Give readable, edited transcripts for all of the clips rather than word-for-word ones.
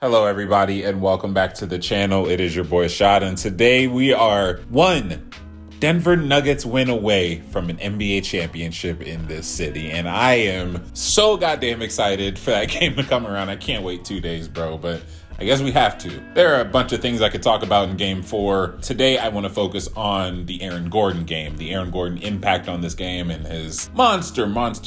Hello everybody and welcome back to the channel. It is your boy Shad, and today we are one Denver Nuggets win away from an NBA championship in this city, and I am so goddamn excited for that game to come around. I can't wait 2 days, bro, but I guess we have to. There are a bunch of things I could talk about in game 4. Today, I want to focus on the Aaron Gordon game, the Aaron Gordon impact on this game and his monster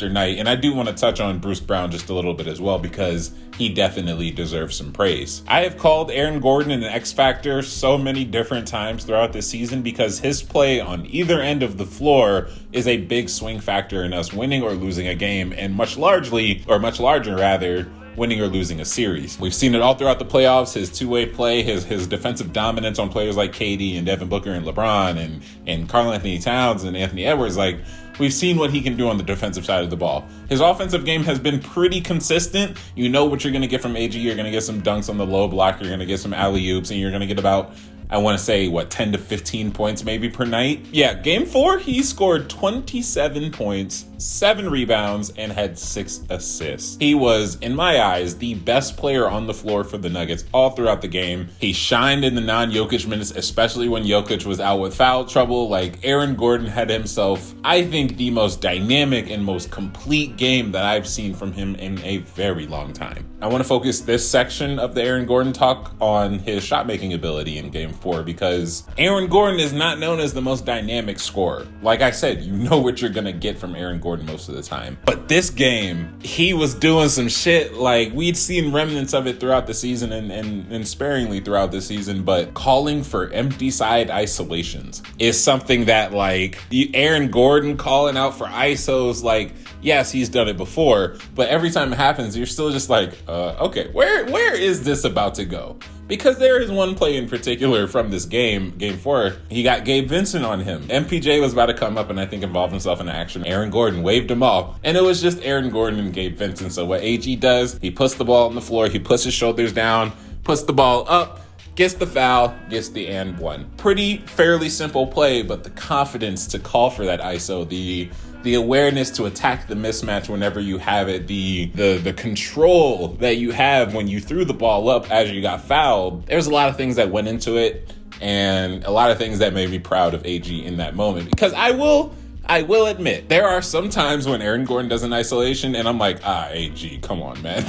night. And I do want to touch on Bruce Brown just a little bit as well, because he definitely deserves some praise. I have called Aaron Gordon an X factor so many different times throughout this season because his play on either end of the floor is a big swing factor in us winning or losing a game, and much larger rather, winning or losing a series. We've seen it all throughout the playoffs. His two-way play, his defensive dominance on players like KD and Devin Booker and LeBron and Karl Anthony Towns and Anthony Edwards. Like, we've seen what he can do on the defensive side of the ball. His offensive game has been pretty consistent. You know what you're going to get from AG. You're going to get some dunks on the low block. You're going to get some alley-oops, and you're going to get about, I want to say, 10 to 15 points maybe per night. Yeah, game 4, he scored 27 points, 7 rebounds, and had 6 assists. He was, in my eyes, the best player on the floor for the Nuggets all throughout the game. He shined in the non-Jokic minutes, especially when Jokic was out with foul trouble. Like, Aaron Gordon had himself, I think, the most dynamic and most complete game that I've seen from him in a very long time. I want to focus this section of the Aaron Gordon talk on his shot-making ability in game 4, because Aaron Gordon is not known as the most dynamic scorer. Like I said, you know what you're going to get from Aaron Gordon most of the time. But this game, he was doing some shit. Like, we'd seen remnants of it throughout the season and sparingly throughout the season, but calling for empty side isolations is something that, like, Aaron Gordon calling out for ISOs, like, yes, he's done it before, but every time it happens, you're still just like, okay, where is this about to go? Because there is one play in particular from this game 4, he got Gabe Vincent on him. MPJ was about to come up and I think involve himself in action. Aaron Gordon waved him off, and it was just Aaron Gordon and Gabe Vincent. So what AG does, he puts the ball on the floor, he puts his shoulders down, puts the ball up, gets the foul, gets the and one. Pretty fairly simple play, but the confidence to call for that ISO, the awareness to attack the mismatch whenever you have it, the control that you have when you threw the ball up as you got fouled. There's a lot of things that went into it, and a lot of things that made me proud of AG in that moment. Because I will admit, there are some times when Aaron Gordon does an isolation and I'm like, AG, come on, man.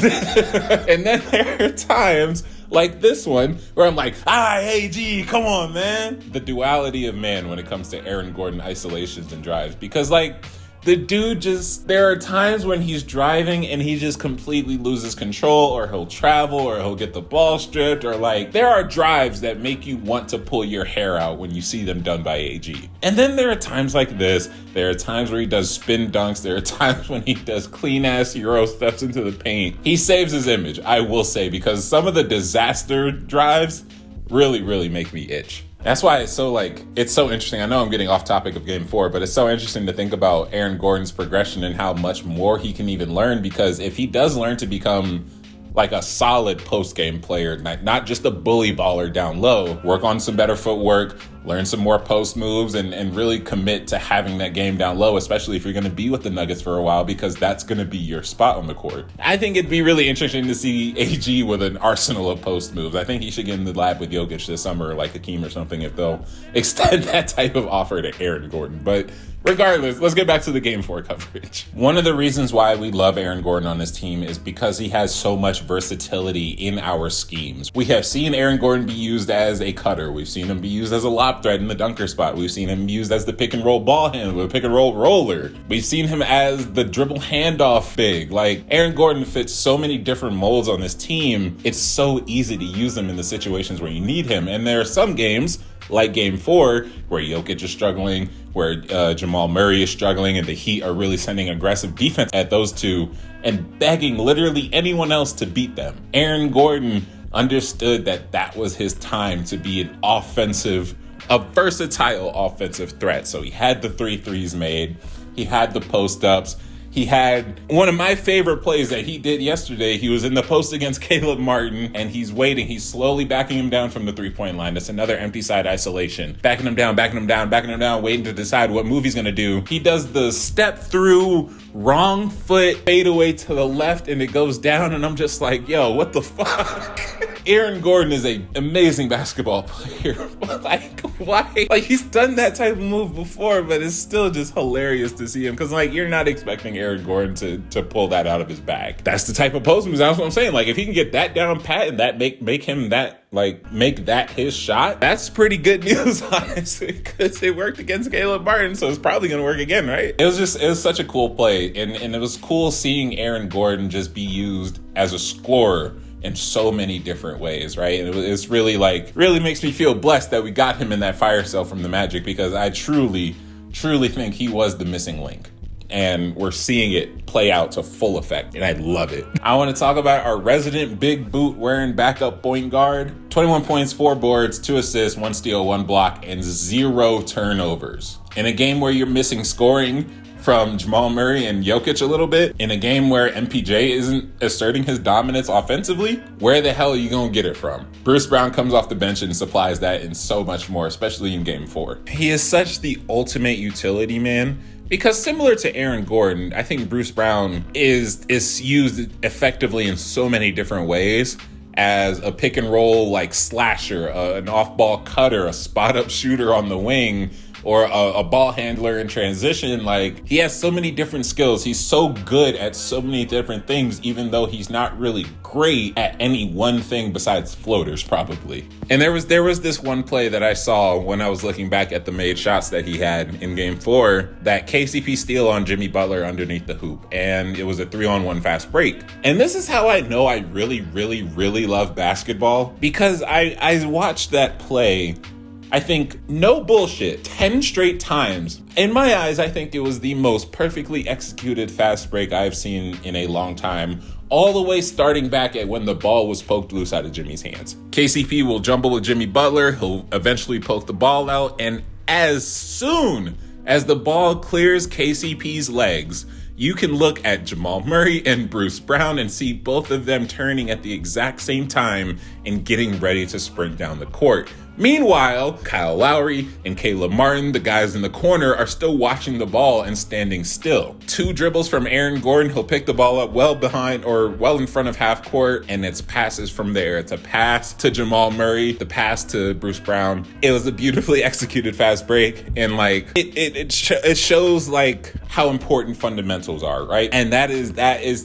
And then there are times like this one where I'm like, AG, come on, man. The duality of man when it comes to Aaron Gordon isolations and drives. Because, like, the dude there are times when he's driving and he just completely loses control, or he'll travel, or he'll get the ball stripped, or, like, there are drives that make you want to pull your hair out when you see them done by AG. And then there are times like this. There are times where he does spin dunks. There are times when he does clean ass Euro steps into the paint. He saves his image, I will say, because some of the disaster drives really make me itch. That's why it's so interesting. I know I'm getting off topic of game 4, but it's so interesting to think about Aaron Gordon's progression and how much more he can even learn, because if he does learn to become like a solid post-game player, not just a bully baller down low, work on some better footwork, learn some more post moves, and really commit to having that game down low, especially if you're going to be with the Nuggets for a while, because that's going to be your spot on the court. I think it'd be really interesting to see AG with an arsenal of post moves. I think he should get in the lab with Jokic this summer, like Hakeem or something, if they'll extend that type of offer to Aaron Gordon. But regardless, let's get back to the game 4 coverage. One of the reasons why we love Aaron Gordon on this team is because he has so much versatility in our schemes. We have seen Aaron Gordon be used as a cutter. We've seen him be used as a lob threat in the dunker spot. We've seen him used as the pick and roll ball handler, pick and roll roller. We've seen him as the dribble handoff big. Like, Aaron Gordon fits so many different molds on this team. It's so easy to use him in the situations where you need him. And there are some games, like game 4, where Jokic is struggling, where Jamal Murray is struggling, and the Heat are really sending aggressive defense at those two and begging literally anyone else to beat them. Aaron Gordon understood that was his time to be a versatile offensive threat. So he had the 3 threes made, he had the post-ups, He had one of my favorite plays that he did yesterday. He was in the post against Caleb Martin, and he's waiting. He's slowly backing him down from the three-point line. That's another empty side isolation. Backing him down, waiting to decide what move he's going to do. He does the step through, wrong foot, fade away to the left, and it goes down, and I'm just like, yo, what the fuck? Aaron Gordon is an amazing basketball player. Like, why? Like, he's done that type of move before, but it's still just hilarious to see him. Because, like, you're not expecting Aaron Gordon to pull that out of his bag. That's the type of post moves. That's what I'm saying. Like, if he can get that down pat and that make him that, like, make that his shot, that's pretty good news, honestly, because it worked against Caleb Martin, so it's probably going to work again, right? It was such a cool play, and it was cool seeing Aaron Gordon just be used as a scorer in so many different ways, right? And it's really makes me feel blessed that we got him in that fire sale from the Magic, because I truly think he was the missing link. And we're seeing it play out to full effect, and I love it. I want to talk about our resident big boot wearing backup point guard. 21 points, 4 boards, 2 assists, 1 steal, 1 block, and 0 turnovers. In a game where you're missing scoring from Jamal Murray and Jokic a little bit, in a game where MPJ isn't asserting his dominance offensively, where the hell are you gonna get it from? Bruce Brown comes off the bench and supplies that and so much more, especially in game 4. He is such the ultimate utility man. Because similar to Aaron Gordon, I think Bruce Brown is used effectively in so many different ways as a pick and roll like slasher, an off-ball cutter, a spot-up shooter on the wing, or a ball handler in transition. Like, he has so many different skills. He's so good at so many different things, even though he's not really great at any one thing besides floaters, probably. And there was this one play that I saw when I was looking back at the made shots that he had in game 4, that KCP steal on Jimmy Butler underneath the hoop. And it was a 3-on-1 fast break. And this is how I know I really love basketball, because I watched that play, I think, no bullshit, 10 straight times. In my eyes, I think it was the most perfectly executed fast break I've seen in a long time, all the way starting back at when the ball was poked loose out of Jimmy's hands. KCP will jumble with Jimmy Butler. He'll eventually poke the ball out. And as soon as the ball clears KCP's legs, you can look at Jamal Murray and Bruce Brown and see both of them turning at the exact same time and getting ready to sprint down the court. Meanwhile, Kyle Lowry and Caleb Martin, the guys in the corner, are still watching the ball and standing still. 2 dribbles from Aaron Gordon. He'll pick the ball up well behind or well in front of half court, and it's passes from there. It's a pass to Jamal Murray, the pass to Bruce Brown. It was a beautifully executed fast break, and like it shows like how important fundamentals are, right? And that is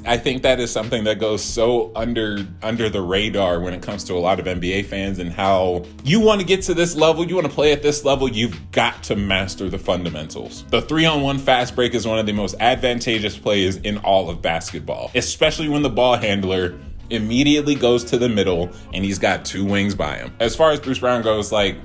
I think that is something that goes so under the radar when it comes to a lot of NBA fans, and how you want to get to this level, you want to play at this level, you've got to master the fundamentals. The 3-on-1 fast break is one of the most advantageous plays in all of basketball, especially when the ball handler immediately goes to the middle and he's got 2 wings by him. As far as Bruce Brown goes, like,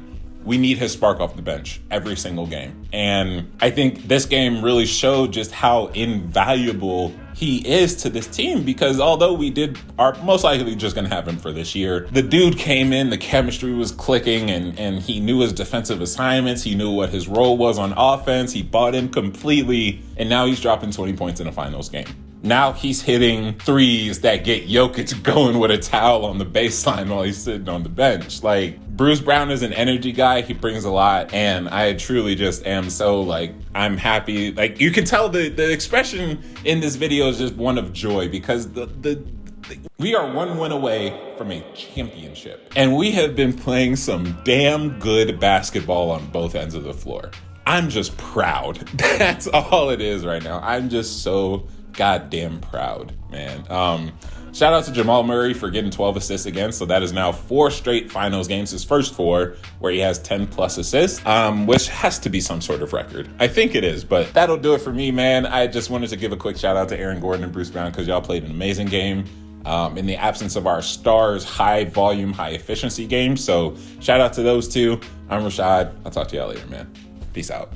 we need his spark off the bench every single game. And I think this game really showed just how invaluable he is to this team, because although we are most likely just going to have him for this year, the dude came in, the chemistry was clicking, and he knew his defensive assignments. He knew what his role was on offense. He bought in completely, and now he's dropping 20 points in a finals game. Now he's hitting threes that get Jokic going with a towel on the baseline while he's sitting on the bench. Like, Bruce Brown is an energy guy. He brings a lot, and I truly just am so, like, I'm happy. Like, you can tell the expression in this video is just one of joy, because we are 1 win away from a championship, and we have been playing some damn good basketball on both ends of the floor. I'm just proud. That's all it is right now. I'm just so goddamn proud, man. Shout out to Jamal Murray for getting 12 assists again. So that is now 4 straight finals games, his first 4, where he has 10 plus assists, which has to be some sort of record. I think it is, but that'll do it for me, man. I just wanted to give a quick shout out to Aaron Gordon and Bruce Brown, because y'all played an amazing game in the absence of our stars, high volume, high efficiency game. So shout out to those 2. I'm Rashad. I'll talk to y'all later, man. Peace out.